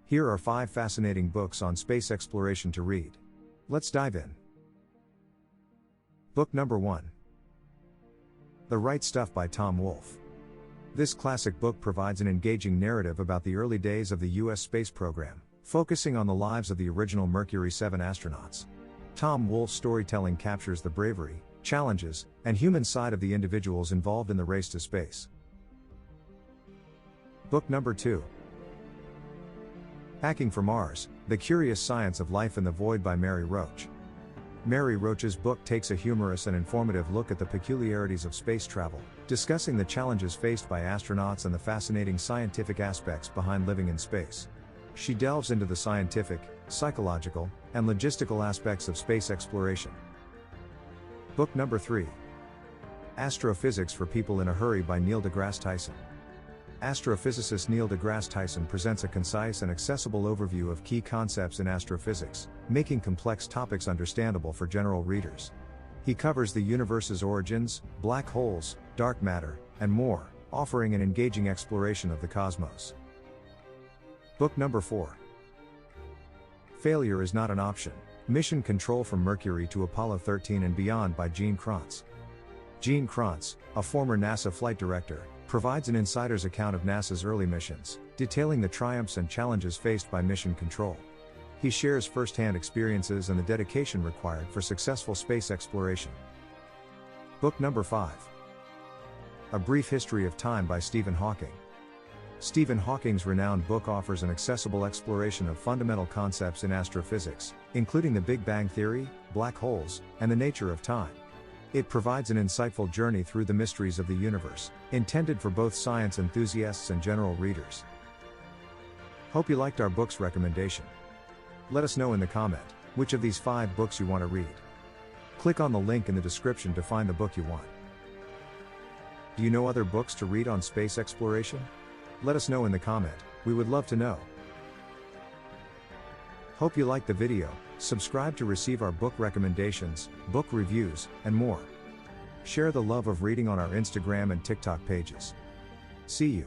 Here are 5 fascinating books on space exploration to read. Let's dive in. Book number 1. The Right Stuff by Tom Wolfe. This classic book provides an engaging narrative about the early days of the U.S. space program, focusing on the lives of the original Mercury 7 astronauts. Tom Wolfe's storytelling captures the bravery, challenges, and human side of the individuals involved in the race to space. Book number 2. Hacking for Mars, The Curious Science of Life in the Void by Mary Roach. Mary Roach's book takes a humorous and informative look at the peculiarities of space travel, discussing the challenges faced by astronauts and the fascinating scientific aspects behind living in space. She delves into the scientific, psychological, and logistical aspects of space exploration. Book number 3. Astrophysics for People in a Hurry by Neil deGrasse Tyson. Astrophysicist Neil deGrasse Tyson presents a concise and accessible overview of key concepts in astrophysics, making complex topics understandable for general readers. He covers the universe's origins, black holes, dark matter, and more, offering an engaging exploration of the cosmos. Book number 4. Failure is Not an Option: Mission Control from Mercury to Apollo 13 and Beyond by Kranz. Kranz, a former NASA flight director, provides an insider's account of NASA's early missions, detailing the triumphs and challenges faced by mission control. He shares first-hand experiences and the dedication required for successful space exploration. Book number 5. A Brief History of Time by Stephen Hawking. Stephen Hawking's renowned book offers an accessible exploration of fundamental concepts in astrophysics, including the Big Bang Theory, black holes, and the nature of time. It provides an insightful journey through the mysteries of the universe, intended for both science enthusiasts and general readers. Hope you liked our book's recommendation. Let us know in the comment which of these 5 books you want to read. Click on the link in the description to find the book you want. Do you know other books to read on space exploration? Let us know in the comment, we would love to know. Hope you liked the video. Subscribe to receive our book recommendations, book reviews, and more. Share the love of reading on our Instagram and TikTok pages. See you.